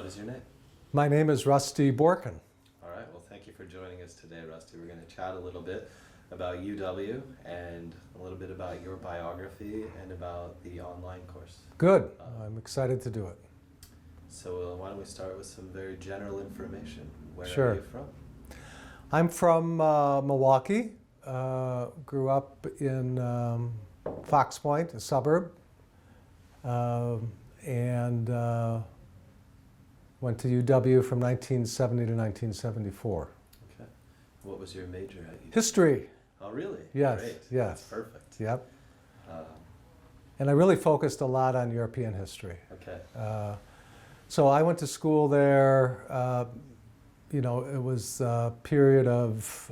what is your name? My name is Rusty Borkin. All right, well, thank you for joining us today, Rusty. We're going to chat a little bit about UW and a little bit about your biography and about the online course. Good. I'm excited to do it. So why don't we start with some very general information. Where Sure. are you from? I'm from Milwaukee. Grew up in Fox Point, a suburb, and went to UW from 1970 to 1974. Okay. What was your major at UW? History. Oh, really? Yes. Great. Yes. That's perfect. Yep. Uh, And I really focused a lot on European history. okay. So I went to school there. It was a period of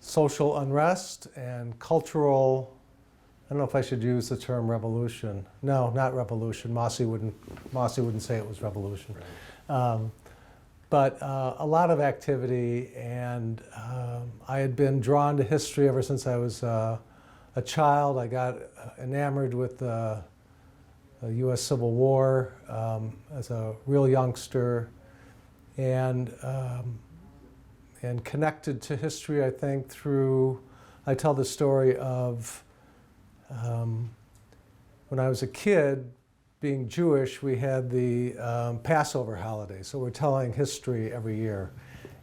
social unrest and cultural. I don't know if I should use the term revolution. No, not revolution. Mossy wouldn't say it was revolution. Right. But a lot of activity, and I had been drawn to history ever since I was a child. I got enamored with the U.S. Civil War as a real youngster, and connected to history, I think, through, I tell the story of when I was a kid, being Jewish, we had the Passover holiday. So we're telling history every year,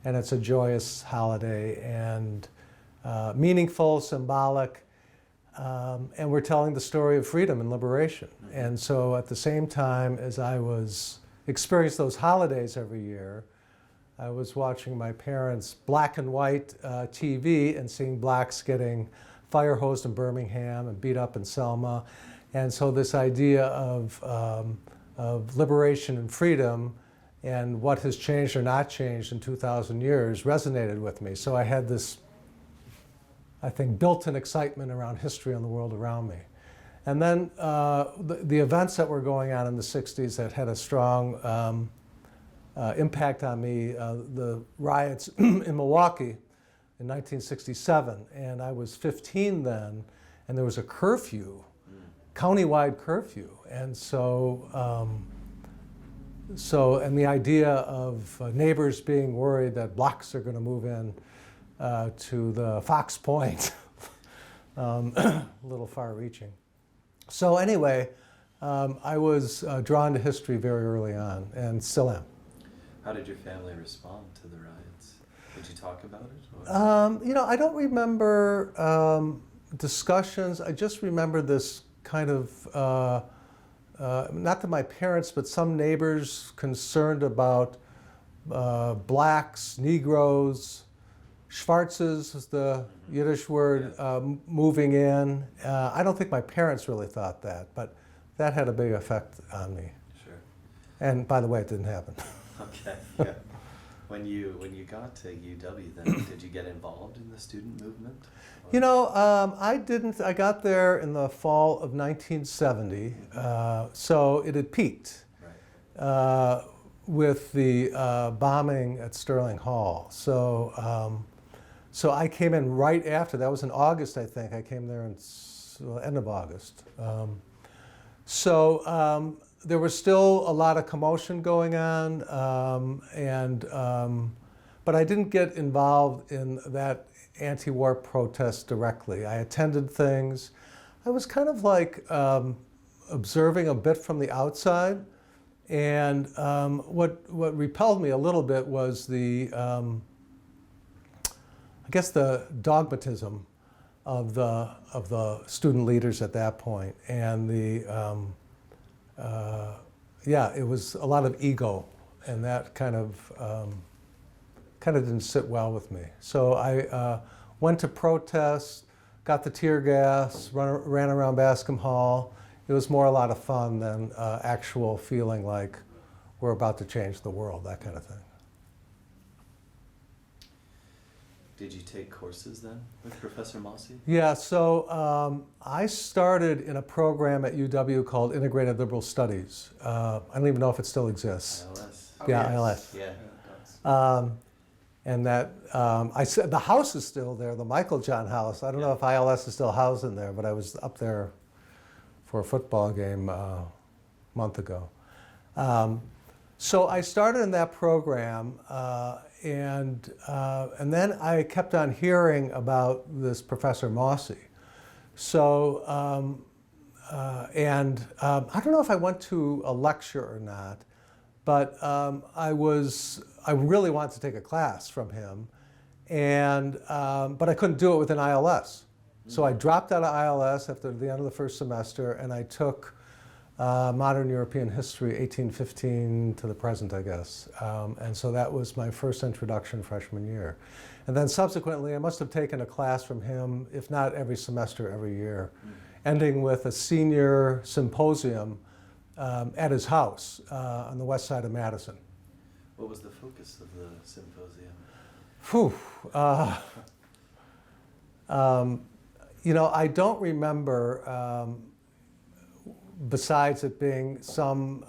and it's a joyous holiday and meaningful, symbolic, and we're telling the story of freedom and liberation. And so at the same time as I was experiencing those holidays every year, I was watching my parents' black and white TV and seeing blacks getting fire hosed in Birmingham and beat up in Selma. And so this idea of liberation and freedom and what has changed or not changed in 2,000 years resonated with me. So I had this, I think, built-in excitement around history and the world around me. And then the events that were going on in the 60s that had a strong impact on me, the riots in Milwaukee in 1967, and I was 15 then, and there was a curfew, countywide curfew, and so and the idea of neighbors being worried that blacks are going to move in to the Fox Point, a little far-reaching. So anyway, I was drawn to history very early on, and still am. How did your family respond to the riots? Did you talk about it? I don't remember discussions. I just remember this kind of, not that my parents, but some neighbors concerned about blacks, Negroes, Schwarzes is the Yiddish word, moving in. I don't think my parents really thought that, but that had a big effect on me. Sure. And by the way, it didn't happen. Okay. Yeah. When you got to UW, then did you get involved in the student movement? I didn't. I got there in the fall of 1970, so it had peaked with the bombing at Sterling Hall. So I came in right after. That was in August, I think. I came there in end of August. There was still a lot of commotion going on, but I didn't get involved in that anti-war protest directly. I attended things. I was kind of like observing a bit from the outside, and what repelled me a little bit was the dogmatism of the student leaders at that point, and it was a lot of ego, and that kind of didn't sit well with me. So I went to protest, got the tear gas, ran around Bascom Hall. It was more a lot of fun than actual feeling like we're about to change the world, that kind of thing. Did you take courses then with Professor Mossy? Yeah, so I started in a program at UW called Integrated Liberal Studies. I don't even know if it still exists. ILS. Yeah, ILS. Yeah. And that, I said the house is still there, the Michael John house. I don't know if ILS is still housed in there, but I was up there for a football game a month ago. So I started in that program, and then I kept on hearing about this Professor Mossy. So, I don't know if I went to a lecture or not, but I really wanted to take a class from him, but I couldn't do it with an ILS. So I dropped out of ILS after the end of the first semester, and I took Modern European History, 1815 to the present, I guess. And so that was my first introduction freshman year. And then subsequently, I must have taken a class from him, if not every semester, every year, ending with a senior symposium at his house on the west side of Madison. What was the focus of the symposium? Whew. I don't remember, besides it being something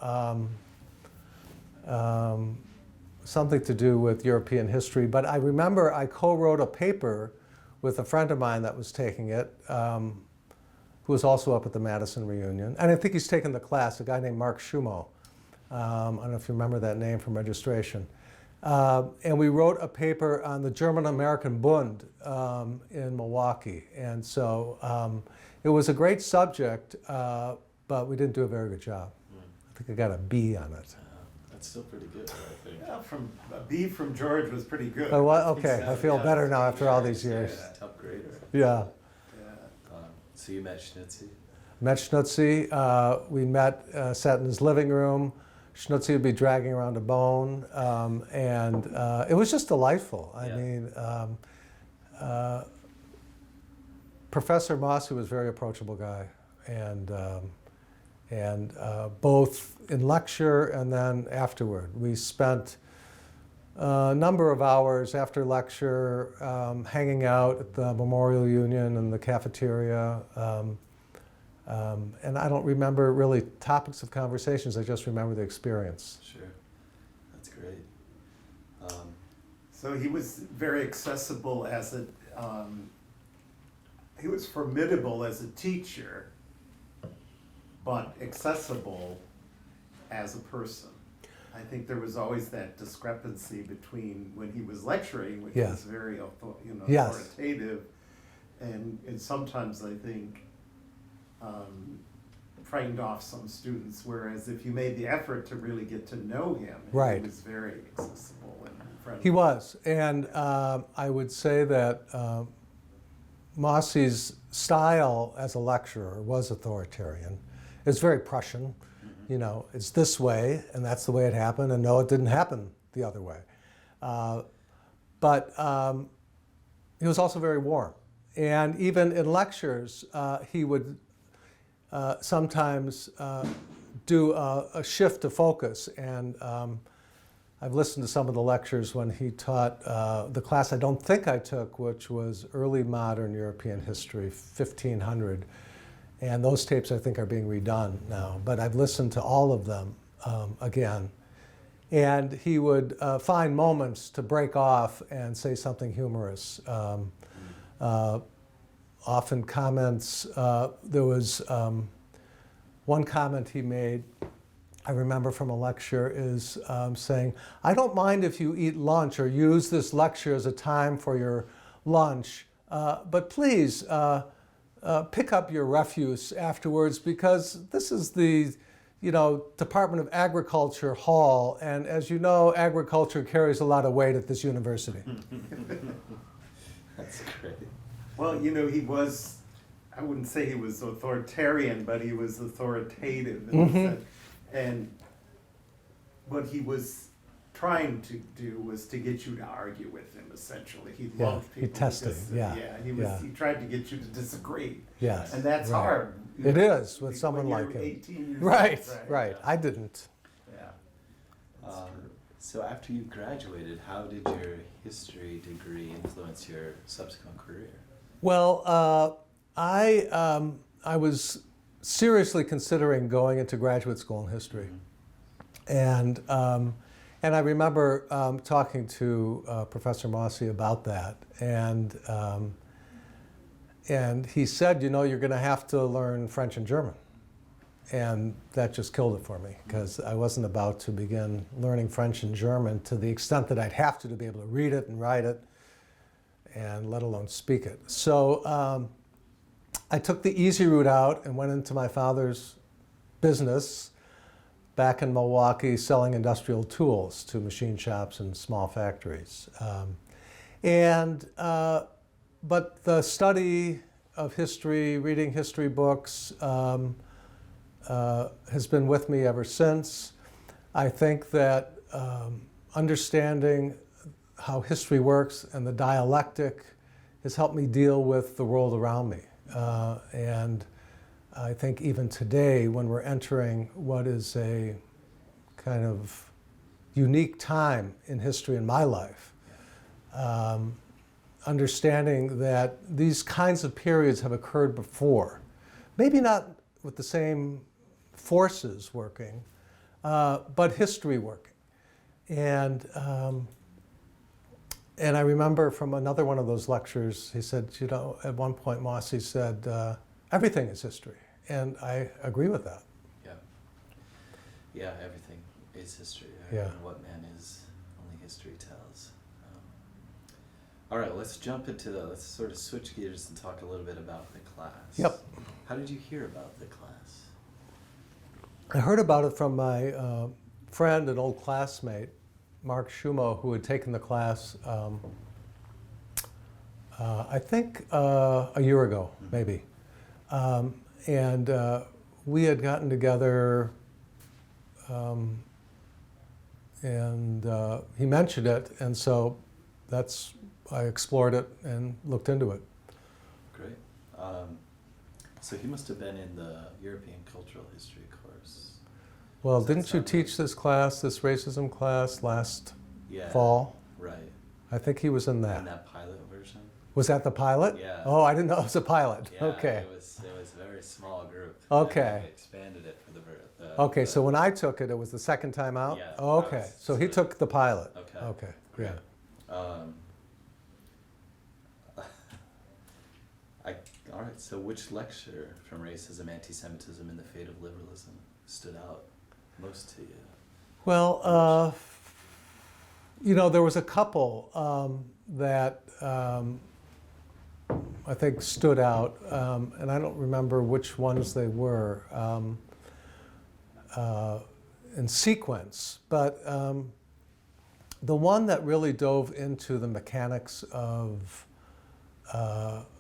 to do with European history, but I remember I co-wrote a paper with a friend of mine that was taking it, who was also up at the Madison reunion. And I think he's taken the class, a guy named Mark Schumo. I don't know if you remember that name from registration. And we wrote a paper on the German-American Bund in Milwaukee. And so it was a great subject, but we didn't do a very good job. I think I got a B on it. That's still pretty good, I think. Yeah, a B from George was pretty good. Oh, well, okay, I feel better now after all these years. Yeah, top grader. Yeah. So you met Schnitzy? Met Schnutzy. We met, sat in his living room. Schnutzy would be dragging around a bone, and it was just delightful. I mean, Professor Mosse was a very approachable guy, and both in lecture and then afterward. We spent a number of hours after lecture hanging out at the Memorial Union and the cafeteria. And I don't remember really topics of conversations, I just remember the experience. Sure, that's great. So he was very accessible he was formidable as a teacher, but accessible as a person. I think there was always that discrepancy between when he was lecturing, which was very authoritative, and sometimes I think frightened off some students, whereas if you made the effort to really get to know him, he was very accessible and friendly. He was, and I would say that Mossy's style as a lecturer was authoritarian. It's very Prussian. You know, it's this way, and that's the way it happened, and no, it didn't happen the other way. But he was also very warm. And even in lectures, he would sometimes do a shift to focus. And I've listened to some of the lectures when he taught the class I don't think I took, which was Early Modern European History, 1500. And those tapes, I think, are being redone now. But I've listened to all of them again. And he would find moments to break off and say something humorous. Often comments, there was one comment he made, I remember from a lecture, is saying, I don't mind if you eat lunch or use this lecture as a time for your lunch, but please, pick up your refuse afterwards, because this is the Department of Agriculture hall, and as you know, agriculture carries a lot of weight at this university. That's great. Well, he was, I wouldn't say he was authoritarian, but he was authoritative in the sense. And what he was trying to do was to get you to argue with him, essentially. He loved people. He tested, he tried to get you to disagree. Yes. And that's hard. It is with someone like him. 18 years right. old. I didn't. Yeah. So after you graduated, how did your history degree influence your subsequent career? Well, I was seriously considering going into graduate school in history. And I remember talking to Professor Mossy about that. And he said, you're going to have to learn French and German. And that just killed it for me because I wasn't about to begin learning French and German to the extent that I'd have to be able to read it and write it, and let alone speak it. So I took the easy route out and went into my father's business back in Milwaukee, selling industrial tools to machine shops and small factories. But the study of history, reading history books, has been with me ever since. I think that understanding how history works and the dialectic has helped me deal with the world around me. And I think even today, when we're entering what is a kind of unique time in history in my life, understanding that these kinds of periods have occurred before, maybe not with the same forces working, but history working. And I remember from another one of those lectures, he said, you know, at one point Mossy said, everything is history. And I agree with that. Yeah. Yeah, everything is history. Right? Yeah. And what man is, only history tells. All right, let's jump into let's sort of switch gears and talk a little bit about the class. Yep. How did you hear about the class? I heard about it from my friend and old classmate, Mark Schumo, who had taken the class, I think a year ago, maybe. And we had gotten together, and he mentioned it, and so I explored it and looked into it. Great. So he must have been in the European Cultural History course. Well, Does that didn't you sound teach this class, this racism class, last Yeah. fall? Right. I think he was in that. In that pilot version? Was that the pilot? Yeah. Oh, I didn't know it was a pilot. Yeah, Okay. It was a very small group. Okay. And they expanded it for the Okay, so when I took it, it was the second time out? Yeah, Oh, that okay, was so he sort of- took the pilot. Okay. Okay, Great. yeah. All right, so which lecture from Racism, Anti-Semitism, and the Fate of Liberalism stood out most to you? Well, you know, there was a couple that I think stood out, and I don't remember which ones they were in sequence, but the one that really dove into the mechanics of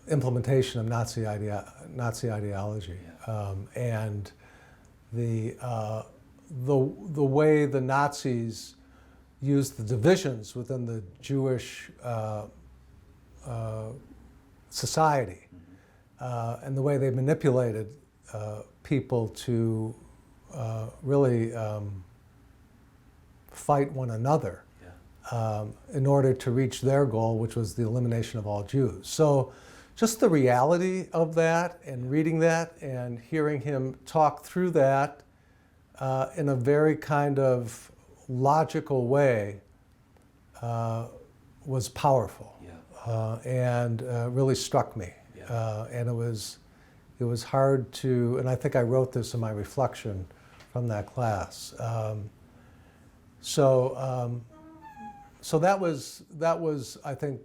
implementation of Nazi ideology, and the way the Nazis used the divisions within the Jewish society, and the way they manipulated people to really fight one another in order to reach their goal, which was the elimination of all Jews. So just the reality of that and reading that and hearing him talk through that in a very kind of logical way was powerful, and really struck me. And it was hard to, and I think I wrote this in my reflection from that class. So that was I think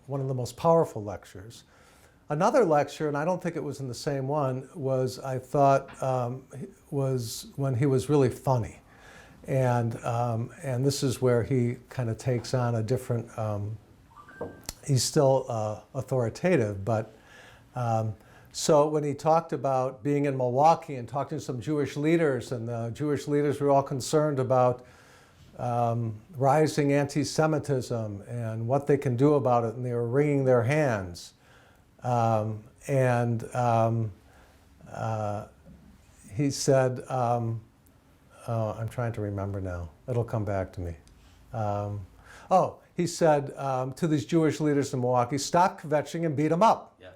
one of the most powerful lectures. Another lecture, and I don't think it was in the same one, was I thought was when he was really funny, and this is where he kind of takes on a different. He's still authoritative, but so when he talked about being in Milwaukee and talking to some Jewish leaders, and the Jewish leaders were all concerned about rising anti-Semitism and what they can do about it, and they were wringing their hands. He said, I'm trying to remember now. It'll come back to me. He said to these Jewish leaders in Milwaukee, stop kvetching and beat them up. Yeah.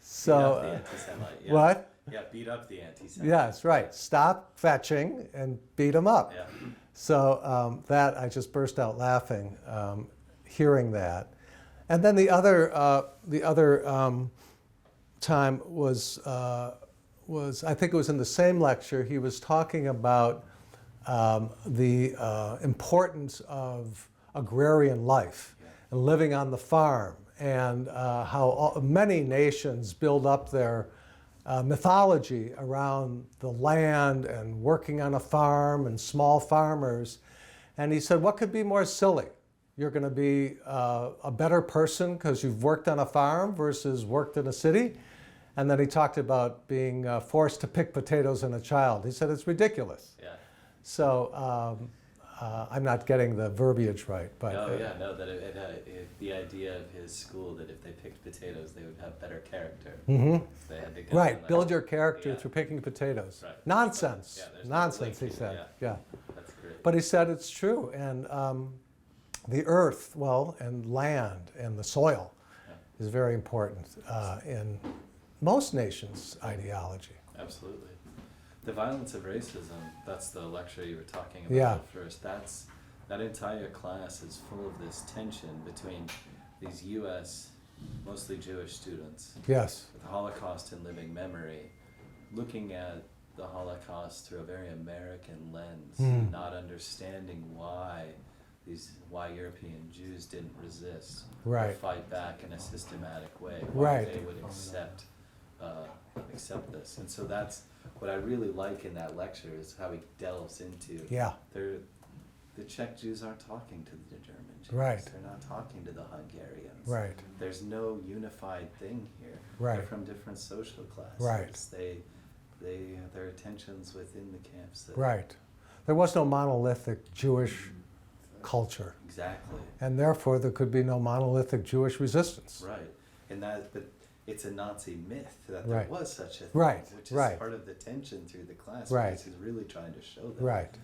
So, beat up the anti-Semite. Yeah. What? Yeah, beat up the anti-Semite. Yes, right. Stop fetching and beat them up. Yeah. So that I just burst out laughing, hearing that. And then the other time was was, I think it was in the same lecture, he was talking about the importance of agrarian life and living on the farm, and how many nations build up their mythology around the land and working on a farm and small farmers. And he said, what could be more silly? You're going to be a better person because you've worked on a farm versus worked in a city. And then he talked about being forced to pick potatoes as a child. He said it's ridiculous. Yeah. So I'm not getting the verbiage right, but the idea of his school that if they picked potatoes, they would have better character. Mhm. If they had to go right, on, like, build your character yeah. through picking potatoes. Right. Nonsense. Yeah, there's no Nonsense, he link to it, said. Yeah. That's great. But he said it's true. And the earth, well, and land and the soil is very important in most nations' ideology. Absolutely. The violence of racism, that's the lecture you were talking about Yeah. at first. That entire class is full of this tension between these U.S., mostly Jewish students, Yes. with the Holocaust in living memory, looking at the Holocaust through a very American lens, Mm. not understanding why European Jews didn't resist or Right. fight back in a systematic way, why Right. they would accept this. And so that's what I really like in that lecture, is how he delves into Yeah. the Czech Jews aren't talking to the German Jews. Right. They're not talking to the Hungarians. Right. There's no unified thing here. Right. They're from different social classes. Right. There are tensions within the camps. Right. There was no monolithic Jewish culture, Exactly. and therefore there could be no monolithic Jewish resistance. Right. But it's a Nazi myth that Right. there was such a thing, Right, which is right. part of the tension through the class. Right. Because he's really trying to show that Right.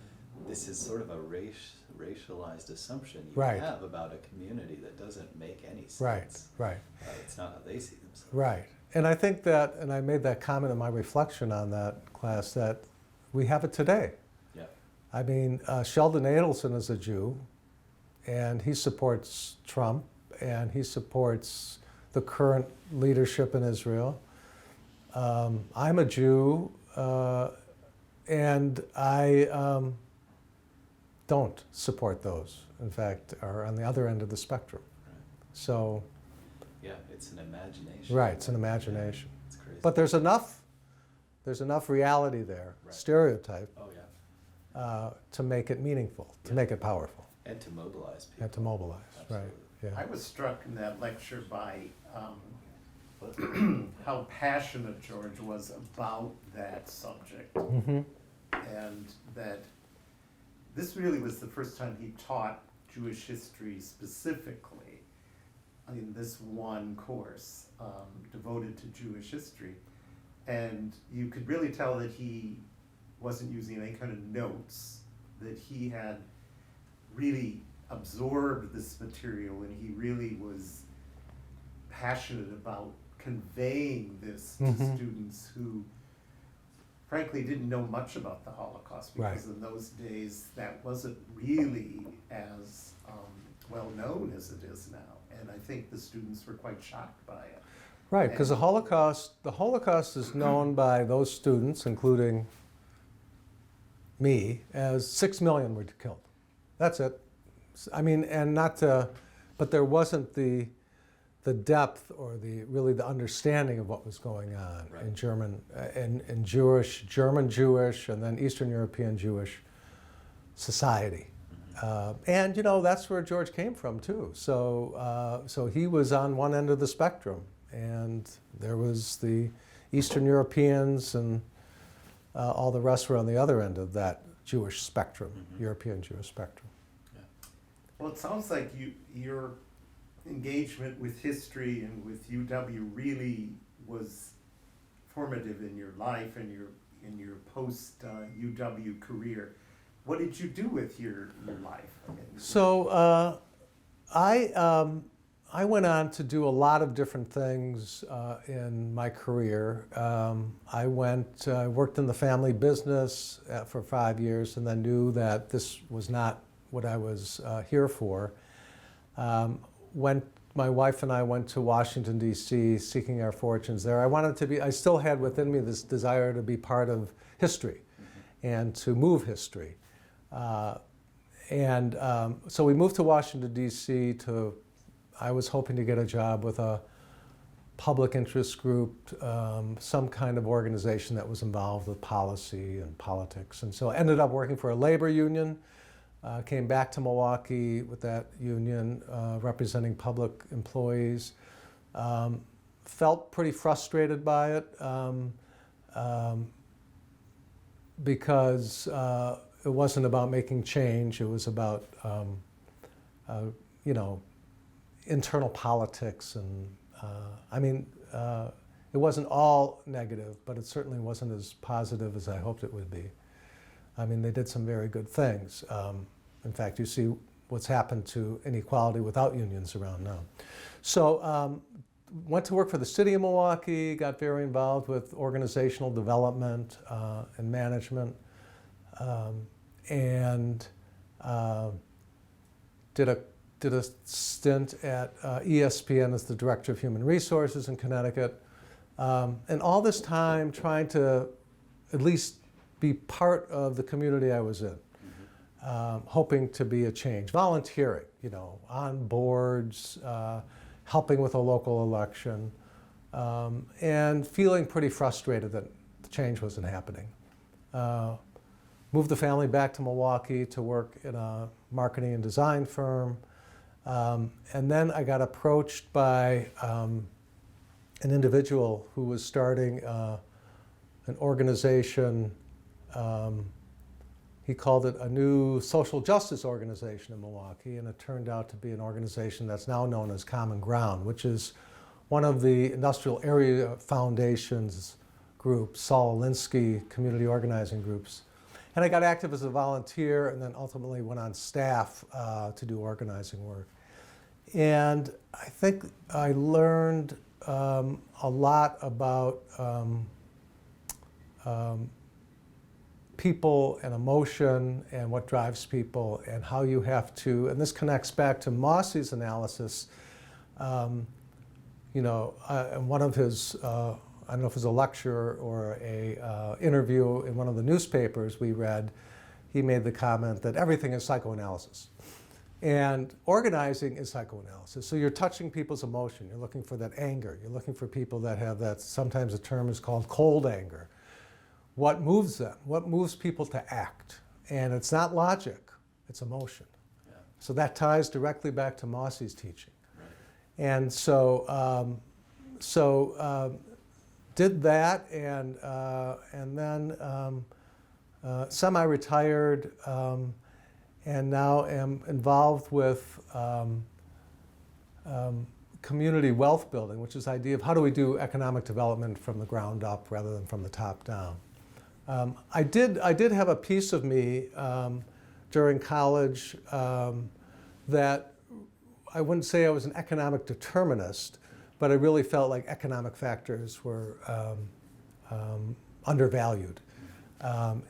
this is sort of a racialized assumption you Right. have about a community that doesn't make any sense. Right. Right. It's not how they see themselves. Right. And I think that, and I made that comment in my reflection on that class, that we have it today. Yeah. I mean, Sheldon Adelson is a Jew, and he supports Trump, and he supports the current leadership in Israel. I'm a Jew, and I don't support those. In fact, are on the other end of the spectrum. Right. So, Yeah, it's an imagination. right, it's an imagination. Yeah, it's crazy. But there's enough reality there, Right. stereotype, Oh yeah. to make it meaningful, to Yeah. make it powerful, And to mobilize people. and to mobilize, right? Absolutely. Yeah. I was struck in that lecture by how passionate George was about that subject, Mm-hmm. and that this really was the first time he taught Jewish history specifically in this one course devoted to Jewish history. And you could really tell that he wasn't using any kind of notes, that he had really absorbed this material, and he really was passionate about conveying this to Mhm. students who frankly didn't know much about the Holocaust, because in those days that wasn't really as well known as it is now. And I think the students were quite shocked by it. Right, because the Holocaust is known by those students, including me, as 6 million were killed. That's it. I mean, and not to, but there wasn't the depth or the understanding of what was going on Right. in in Jewish, German Jewish, and then Eastern European Jewish society. And that's where George came from too. So he was on one end of the spectrum, and there was the Eastern Europeans, and all the rest were on the other end of that Jewish spectrum, European Jewish spectrum. Well, it sounds like your engagement with history and with UW really was formative in your life and your post UW career. What did you do with your life? So I went on to do a lot of different things in my career. I worked in the family business for 5 years, and then knew that this was not what I was here for. Went my wife and I went to Washington, D.C., seeking our fortunes there. I still had within me this desire to be part of history and to move history. So we moved to Washington, D.C. I was hoping to get a job with a public interest group, some kind of organization that was involved with policy and politics. And so I ended up working for a labor union, came back to Milwaukee with that union, representing public employees. Felt pretty frustrated by it because it wasn't about making change. It was about, internal politics and it wasn't all negative, but it certainly wasn't as positive as I hoped it would be. They did some very good things. In fact, you see what's happened to inequality without unions around now. So went to work for the city of Milwaukee, got very involved with organizational development and management, and did a stint at ESPN as the Director of Human Resources in Connecticut. And all this time trying to at least be part of the community I was in, hoping to be a change, volunteering, on boards, helping with a local election, and feeling pretty frustrated that the change wasn't happening. Moved the family back to Milwaukee to work in a marketing and design firm. And then I got approached by an individual who was starting an organization. He called it a new social justice organization in Milwaukee, and it turned out to be an organization that's now known as Common Ground, which is one of the industrial area foundations groups, Saul Alinsky community organizing groups. And I got active as a volunteer and then ultimately went on staff to do organizing work. And I think I learned a lot about people and emotion and what drives people and how you have to, and this connects back to Mossy's analysis. In one of his, I don't know if it was a lecture or a interview in one of the newspapers we read, he made the comment that everything is psychoanalysis. And organizing is psychoanalysis. So you're touching people's emotion. You're looking for that anger. You're looking for people that have that, sometimes the term is called cold anger. What moves them? What moves people to act? And it's not logic, it's emotion. Yeah. So that ties directly back to Mossy's teaching. Right. And so, did that and then semi-retired and now am involved with community wealth building, which is the idea of how do we do economic development from the ground up rather than from the top down. I did have a piece of me during college that I wouldn't say I was an economic determinist, but I really felt like economic factors were undervalued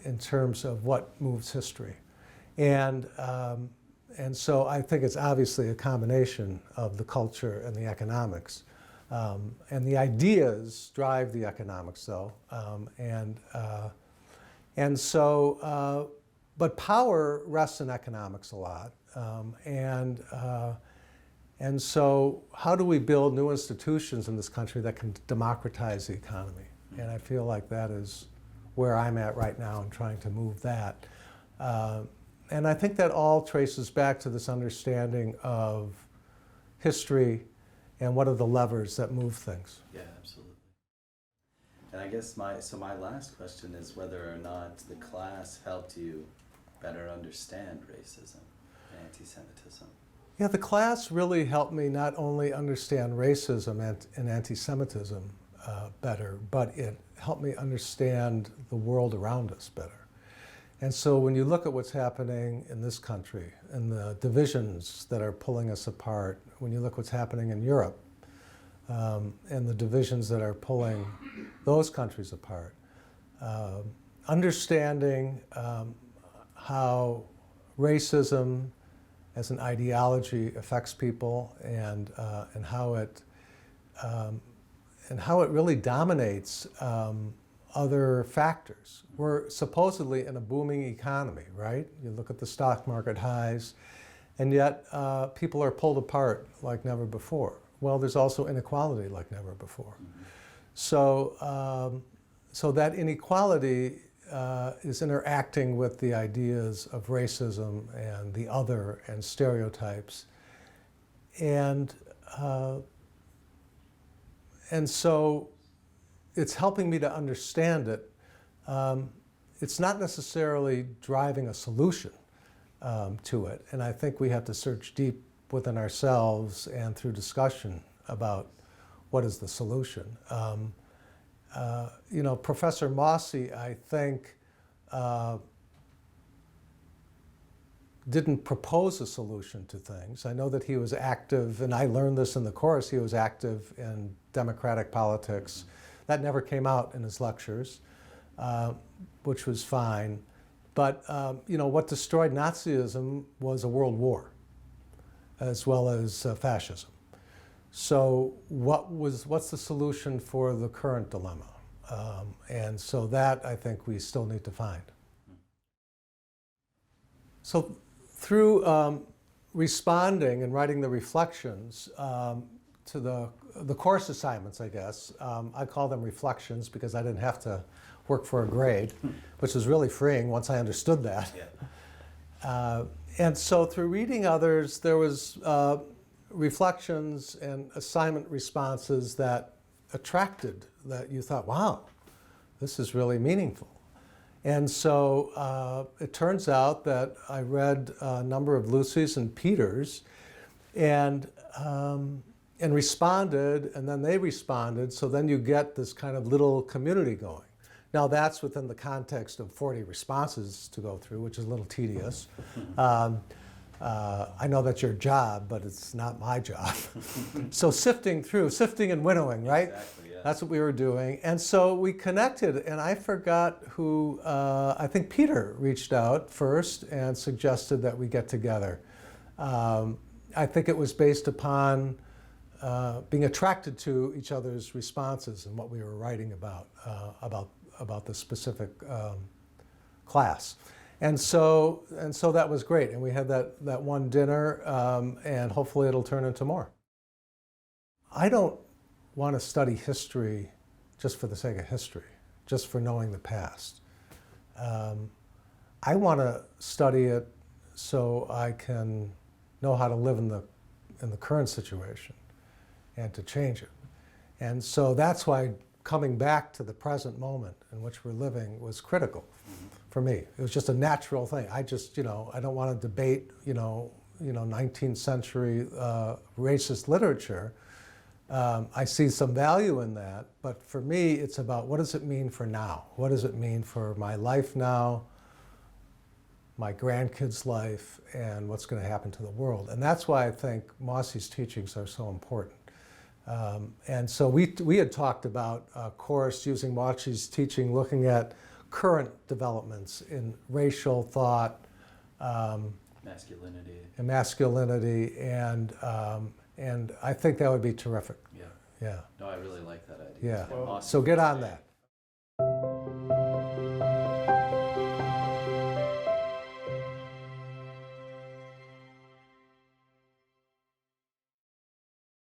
in terms of what moves history. And so I think it's obviously a combination of the culture and the economics. And the ideas drive the economics, though. But power rests in economics a lot. And so how do we build new institutions in this country that can democratize the economy? And I feel like that is where I'm at right now in trying to move that. And I think that all traces back to this understanding of history and what are the levers that move things. Yeah, absolutely. And I guess my last question is whether or not the class helped you better understand racism and anti-Semitism. Yeah, the class really helped me not only understand racism and anti-Semitism better, but it helped me understand the world around us better. And so when you look at what's happening in this country and the divisions that are pulling us apart, when you look what's happening in Europe and the divisions that are pulling those countries apart, understanding how racism as an ideology affects people, and how it really dominates other factors. We're supposedly in a booming economy, right? You look at the stock market highs, and yet people are pulled apart like never before. Well, there's also inequality like never before. So, so that inequality is interacting with the ideas of racism and the other and stereotypes. And so it's helping me to understand it. It's not necessarily driving a solution to it. And I think we have to search deep within ourselves and through discussion about what is the solution. You know, Professor Mossy, I think, didn't propose a solution to things. I know that he was active, and I learned this in the course, he was active in democratic politics. That never came out in his lectures, which was fine. But you know, what destroyed Nazism was a world war, as well as fascism. So what's the solution for the current dilemma? And so that, I think, we still need to find. So through responding and writing the reflections to the course assignments, I guess, I call them reflections because I didn't have to work for a grade, which was really freeing once I understood that. Yeah. And so through reading others, there was reflections and assignment responses that attracted, that you thought, wow, this is really meaningful. And so it turns out that I read a number of Lucy's and Peter's and responded, and then they responded, so then you get this kind of little community going. Now that's within the context of 40 responses to go through, which is a little tedious. I know that's your job, but it's not my job. So sifting and winnowing, right? Exactly, yeah. That's what we were doing. And so we connected, and I forgot who, I think Peter reached out first and suggested that we get together. I think it was based upon being attracted to each other's responses and what we were writing about the specific class. And so that was great, and we had that one dinner, and hopefully it'll turn into more. I don't want to study history just for the sake of history, just for knowing the past. I want to study it so I can know how to live in the current situation and to change it. And so that's why coming back to the present moment in which we're living was critical for me. It was just a natural thing. I just, you know, I don't want to debate, 19th century racist literature. I see some value in that, but for me, it's about what does it mean for now? What does it mean for my life now, my grandkids' life, and what's going to happen to the world? And that's why I think Mossy's teachings are so important. And so we had talked about a course using Mossy's teaching, looking at current developments in racial thought, masculinity, and I think that would be terrific. Yeah. Yeah. No, I really like that idea. Yeah. Awesome. So get on that.